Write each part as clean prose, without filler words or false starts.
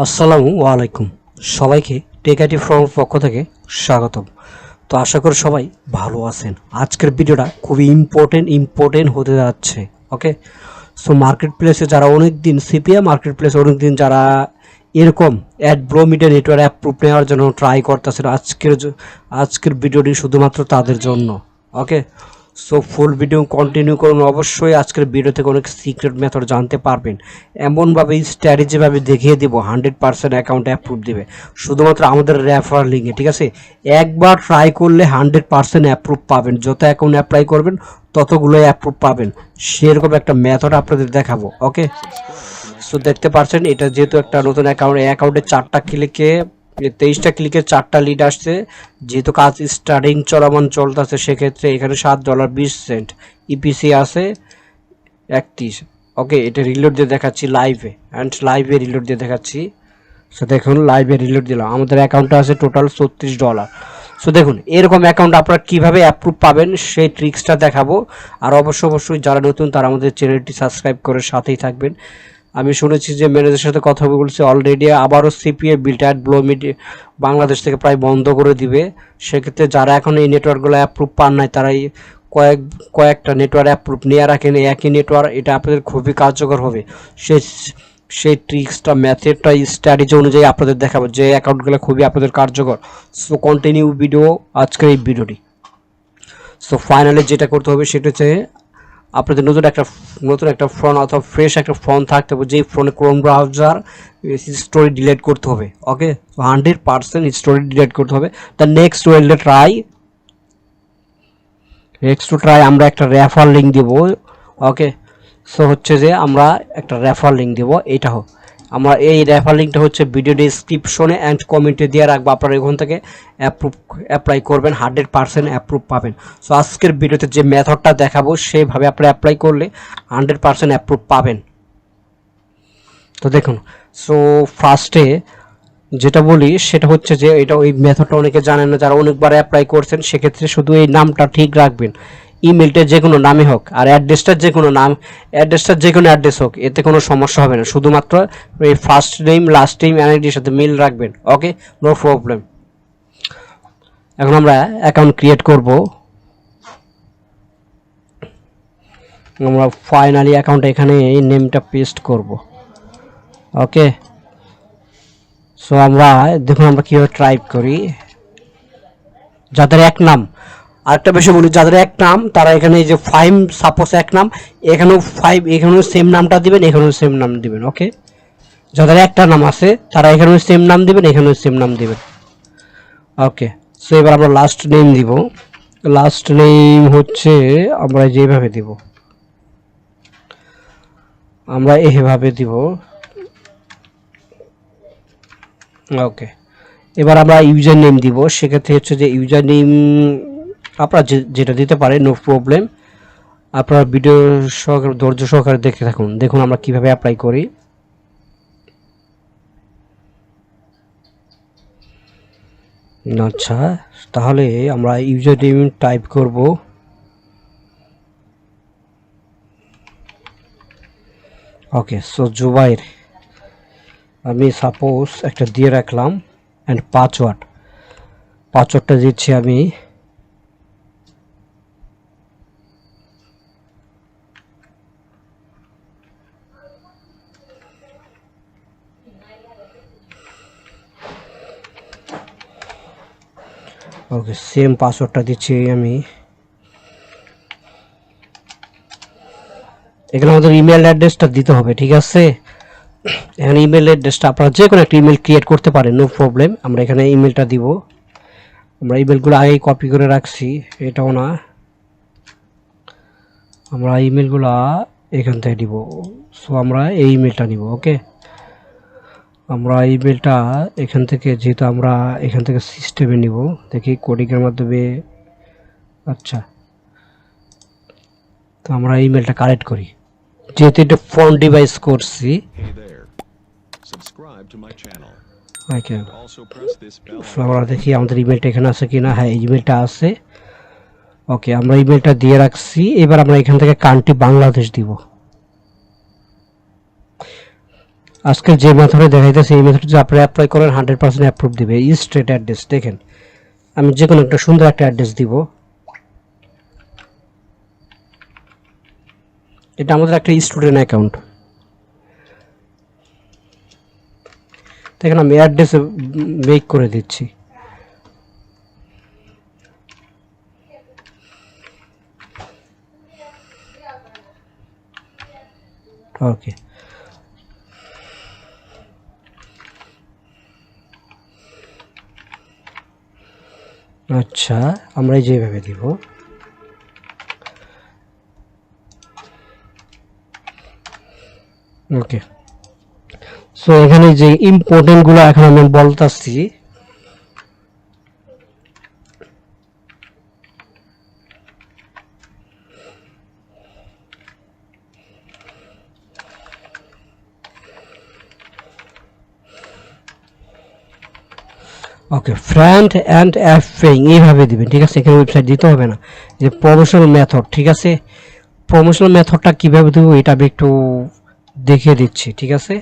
আসসালামু আলাইকুম। সবাইকে টেকাটি ফ্রম পক্ষ থেকে স্বাগতম। তো আশা করি সবাই ভালো আছেন। আজকের ভিডিওটা খুবই ইম্পর্টেন্ট হতে যাচ্ছে। ওকে, সো মার্কেট প্লেসে যারা অনেক দিন সিপিএ মার্কেট প্লেসে অনেক দিন যারা এরকম ad blow media network approve নেওয়ার জন্য ট্রাই করতেছেন, আজকের ভিডিওটি শুধুমাত্র তাদের জন্য। Okay, so full video continue করুন। অবশ্যই আজকের ভিডিও থেকে অনেক সিক্রেট মেথড জানতে পারবেন। এমনভাবে স্ট্র্যাটেজিভাবে দেখিয়ে দিব 100% অ্যাকাউন্ট অ্যাপ্রুভ দিবে শুধুমাত্র আমাদের রেফার লিঙ্কে। ঠিক আছে, একবার ট্রাই করলে 100% অ্যাপ্রুভ পাবেন। যত অ্যাকাউন্ট অ্যাপ্লাই করবেন ততগুলোই অ্যাপ্রুভ পাবেন। সেরকম একটা মেথড আপনাদের দেখাবো। ওকে, সো দেখতে পাচ্ছেন এটা যেহেতু একটা নতুন অ্যাকাউন্ট, এই অ্যাকাউন্টে 4টা ক্লিকে 23টা ক্লিকে 4টা লিড আসছে। যেহেতু কাজ স্টার্টিং চলমান চলতেছে সেক্ষেত্রে এখানে $7.20 ইপিসি আছে 31। ওকে, এটা রিলোড দিয়ে দেখাচ্ছি লাইভে, অ্যান্ড লাইভে রিলোড দিয়ে দেখাচ্ছি। সো দেখুন লাইভে রিলোড দিলাম, আমাদের অ্যাকাউন্টে আছে টোটাল $36। সো দেখুন এরকম অ্যাকাউন্ট আপনারা কীভাবে অ্যাপ্রুভ পাবেন সেই ট্রিক্সটা দেখাবো। আর অবশ্যই যারা নতুন তারা আমাদের চ্যানেলটি সাবস্ক্রাইব করে সাথেই থাকবেন। আমি শুনেছি যে ম্যানেজারের সাথে কথা বলছে অলরেডি, আবারও সিপিএ বিল্টার ব্লো মিডিয়া বাংলাদেশ থেকে প্রায় বন্ধ করে দিবে। সেক্ষেত্রে যারা এখন এই নেটওয়ার্কগুলো অ্যাপ্রুভ পান নাই তারাই কয়েকটা নেটওয়ার্ক অ্যাপ্রুভ নিয়ে রাখেন। একই নেটওয়ার্ক, এটা আপনাদের খুবই কার্যকর হবে। সেই ট্রিক্সটা মেথডটা স্ট্র্যাটেজি অনুযায়ী আপনাদের দেখাবো যে অ্যাকাউন্টগুলো খুবই আপনাদের কার্যকর। সো কন্টিনিউ ভিডিও আজকের এই ভিডিওটি। সো ফাইনালি যেটা করতে হবে সেটা হচ্ছে আপনাদের নতুন একটা ফোন অথবা ফ্রেশ একটা ফোন থাকতে হবে, যেই ফোনে ক্রোম ব্রাউজার স্টোরি ডিলিট করতে হবে। ওকে, 100% স্টোরি ডিলিট করতে হবে। দ্য নেক্সট ট্রাই আমরা একটা রেফার লিঙ্ক দিব। ওকে, সো হচ্ছে যে আমরা একটা রেফার লিঙ্ক দিব। এইটা হোক, আমরা এই রেফার লিঙ্কটা হচ্ছে ভিডিও ডিসক্রিপশনে অ্যান্ড কমেন্টে দেওয়ার রাখবো। আপনারা এখান থেকে অ্যাপ্লাই করবেন, 100% অ্যাপ্রুভ পাবেন। সো আজকের ভিডিওতে যে মেথডটা দেখাবো সেইভাবে আপনারা অ্যাপ্লাই করলে 100% অ্যাপ্রুভ পাবেন। তো দেখুন, সো ফার্স্টে যেটা বলি সেটা হচ্ছে যে এটা ওই মেথডটা অনেকে জানেন না, যারা অনেকবার অ্যাপ্লাই করছেন। সেক্ষেত্রে শুধু এই নামটা ঠিক রাখবেন, ইমেলটা যে কোনো নামে হোক, আর অ্যাড্রেসটা যে কোনো অ্যাড্রেস হোক, এতে কোনো সমস্যা হবে না। শুধুমাত্র এই ফার্স্ট নেম লাস্ট নেম এনআইডির সাথে মিল রাখবেন। ওকে, নো প্রবলেম। এখন আমরা অ্যাকাউন্ট ক্রিয়েট করব। আমরা ফাইনালি অ্যাকাউন্টে এখানে এই নেমটা পেস্ট করব। ওকে, সো আমরা দেখুন আমরা কীভাবে টাইপ করি। যাদের এক নাম, আরেকটা বিষয় বলি, যাদের এক নাম তারা এখানে এই যে 5 সাপোজ এক নাম, এখানেও 5, এখানেও সেম নামটা দিবেন, এখানেও সেম নাম দিবেন। ওকে, যাদের একটা নাম আছে তারা এখানেও সেম নাম দিবেন, এখানেও সেম নাম দিবেন। ওকে, সো এবার আমরা লাস্ট নেম দিব। লাস্ট নেম হচ্ছে আমরা যেভাবে দিব, আমরা এইভাবে দিব। ওকে, এবার আমরা ইউজার নেম দিব। সেক্ষেত্রে হচ্ছে যে ইউজার নেম আপনারা যেটা দিতে পারেন, নো প্রবলেম। আপনারা ভিডিও সহকারে ধৈর্য সহকারে দেখতে থাকুন। দেখুন আমরা কিভাবে অ্যাপ্লাই করি। আচ্ছা, তাহলে আমরা ইউজার নেম টাইপ করব। ওকে, সো জুবাইর আমি সাপোজ একটা দিয়ে রাখলাম, অ্যান্ড পাসওয়ার্ডটা দিচ্ছি আমি ওকে, সেম পাসওয়ার্ডটা দিচ্ছি আমি। এখানে আমাদের ইমেল অ্যাড্রেসটা দিতে হবে। ঠিক আছে, এখানে ইমেল অ্যাড্রেসটা আপনারা যে কোনো একটা ইমেল ক্রিয়েট করতে পারেন, নো প্রবলেম। আমরা এখানে ইমেলটা দিব। আমরা ইমেলগুলো আগেই কপি করে রাখছি, এটাও না, আমরা ইমেলগুলো এখান থেকে দিব। সো আমরা এই ইমেলটা নিব। ওকে, আমরা ইমেলটা এখান থেকে, যেহেতু আমরা এখান থেকে সিস্টেমে নিব, দেখি কোডিংয়ের মাধ্যমে। আচ্ছা, তো আমরা ইমেলটা কালেক্ট করি, যেহেতু এটা ফোন ডিভাইস করছি। ওকে, আমরা দেখি আমাদের ইমেলটা এখানে আছে কিনা। হ্যাঁ, ইমেলটা আছে। ওকে, আমরা ইমেলটা দিয়ে রাখছি। এবার আমরা এখান থেকে কান্ট্রি বাংলাদেশ দিব। আজকে যে মেথডে দেখাইতেছে এই মেথডে যদি আপনি অ্যাপ্লাই করেন 100% অ্যাপ্রুভ দিবে। স্ট্রেট অ্যাড্রেস দেখেন, আমি যে কোনো একটা সুন্দর একটা অ্যাড্রেস দিব। এটা আমাদের একটা স্টুডেন্ট অ্যাকাউন্ট। দেখেন আমি অ্যাড্রেস মেক করে দিচ্ছি। ওকে, আচ্ছা আমরা যেভাবে দিব। ওকে, সো এখানে যে ইম্পর্টেন্ট গুলো এখন আমি বলতেছি। ওকে, ফ্রন্ট এন্ড অ্যাফিং এইভাবে দিবেন, ঠিক আছে। এখানে ওয়েবসাইট দিতে হবে না। যে প্রমোশনাল মেথড, ঠিক আছে, প্রমোশনাল মেথডটা কিভাবে দেবো এটা আমি একটু দেখিয়ে দিচ্ছি, ঠিক আছে।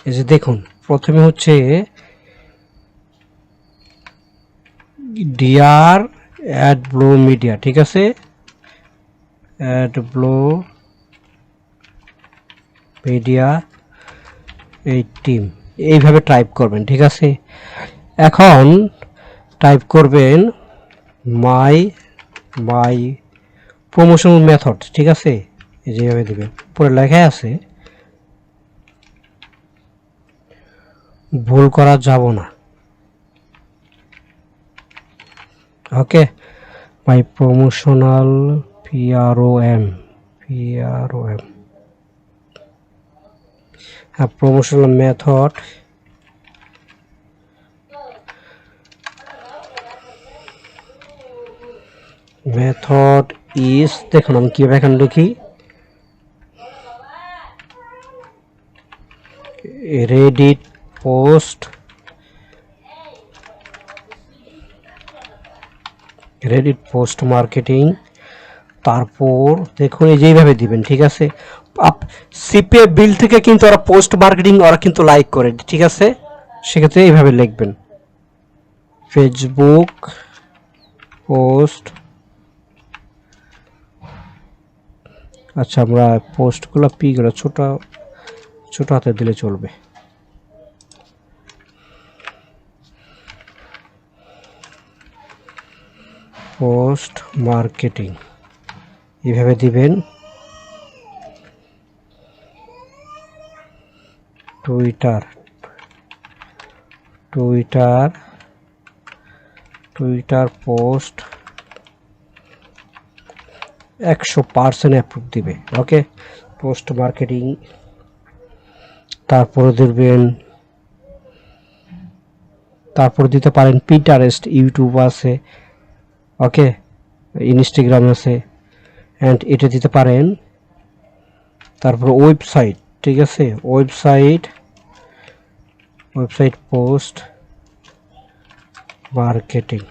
এই যে দেখুন, প্রথমে হচ্ছে ডিআর অ্যাড ব্লো মিডিয়া, ঠিক আছে, অ্যাড ব্লো মিডিয়া এই টিম, এইভাবে টাইপ করবেন, ঠিক আছে। এখন টাইপ করবেন মাই মাই প্রমোশনাল মেথড, ঠিক আছে, এই যেভাবে দিবেন। পরে লেখা আছে ভুল করা যাব না। ওকে, মাই প্রমোশনাল PROM হ্যাঁ, প্রমোশনাল মেথড ইজ, দেখুন আমি কীভাবে এখানে লিখি, রেডিট পোস্ট মার্কেটিং। তারপর দেখুন এই যেইভাবে দিবেন, ঠিক আছে। সিপিএ বিল থেকে কিন্তু ওরা পোস্ট মার্কেটিং ওরা কিন্তু লাইক করে, ঠিক আছে। সেক্ষেত্রে এইভাবে লিখবেন ফেসবুক পোস্ট। আচ্ছা, আমরা পোস্টগুলো পি করে ছোট ছোট হাতে দিলে চলবে। পোস্ট মার্কেটিং এইভাবে দিবেন। টুইটার পোস্ট 100% অ্যাপ্রুভ দিবে। ওকে, পোস্ট মার্কেটিং। তারপরে দিবেন, তারপর দিতে পারেন পিন্টারেস্ট, ইউটিউব আছে, ওকে, ইনস্টাগ্রাম আছে, অ্যান্ড এটা দিতে পারেন। তারপর ওয়েবসাইট, ঠিক আছে, website post marketing,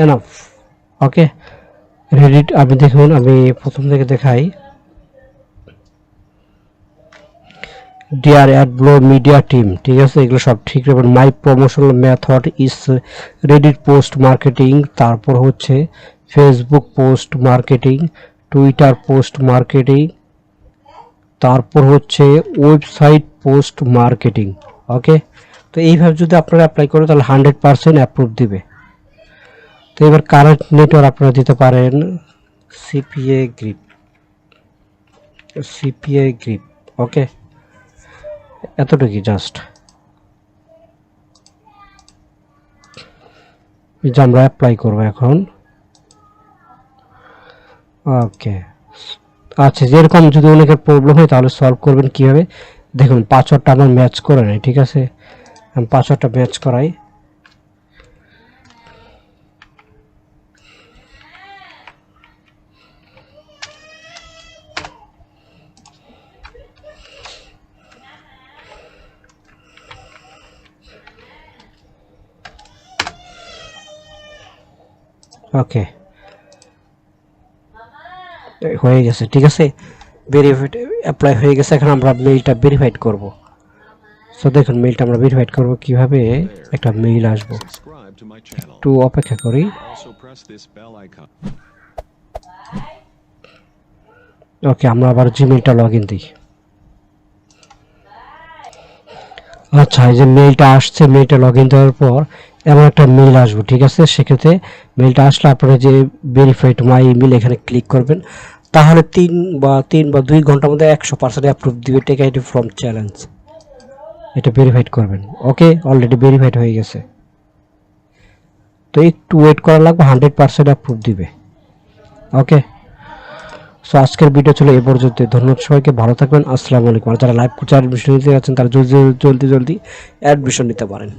enough. Okay, Reddit আমি দেখুন, আমি প্রথম থেকে দেখাই। DR ad blow media team, ঠিক আছে, এগুলো সব ঠিক রাখবেন। My promotional method is Reddit post marketing. তারপর হচ্ছে Facebook post marketing, Twitter post marketing, তারপর হচ্ছে ওয়েবসাইট পোস্ট মার্কেটিং। ওকে, তো এইভাবে যদি আপনারা অ্যাপ্লাই করেন তাহলে 100% অ্যাপ্রুভ দিবে। তো এবার কারেন্ট নেটওয়ার্ক আপনারা দিতে পারেন সিপিএ গ্রিপ। ওকে, এতটুকুই জাস্ট, যে আমরা অ্যাপ্লাই করবো এখন। ওকে, আচ্ছা, যেরকম যদি অনেকের প্রবলেম হয় তাহলে সলভ করবেন কীভাবে দেখুন। পাসওয়ার্ডটা আমার ম্যাচ করে নাই, ঠিক আছে, আমি পাসওয়ার্ডটা ম্যাচ করাই। ওকে, হয়ে গেছে, ঠিক আছে, ভেরিফাইড অ্যাপ্লাই হয়ে গেছে। এখন আমরা মেইলটা ভেরিফাইড করব। সো দেখুন মেইলটা আমরা ভেরিফাইড করব কিভাবে, একটা মেইল আসবো, একটু অপেক্ষা করি। ওকে, আমরা আবার জিমেইলটা লগ ইন দিই। আচ্ছা, এই যে মেইলটা আসছে, মেইলটা লগ ইন দেওয়ার পর এমন একটা মেইল আসবো, ঠিক আছে। সেক্ষেত্রে মেইলটা আসলে আপনারা যে ভেরিফাইড মাই ইমেল এখানে ক্লিক করবেন, তাহলে 3 বা 2 ঘন্টার মধ্যে 100% অ্যাপ্রুভ দিবে টেক আইডি ফর্ম চ্যালেঞ্জ। এটা ভেরিফাইড করবেন। ওকে, অলরেডি ভেরিফাইড হয়ে গেছে, তো একটু ওয়েট করা লাগবে, 100% অ্যাপ্রুভ দিবে। ওকে, সো আজকের ভিডিও ছিল এ পর্যন্ত। ধন্যবাদ সবাইকে, ভালো থাকবেন, আসসালামু আলাইকুম। আর যারা লাইভ কোচে অ্যাডমিশন নিতে যাচ্ছেন তারা জলদি অ্যাডমিশন নিতে পারেন।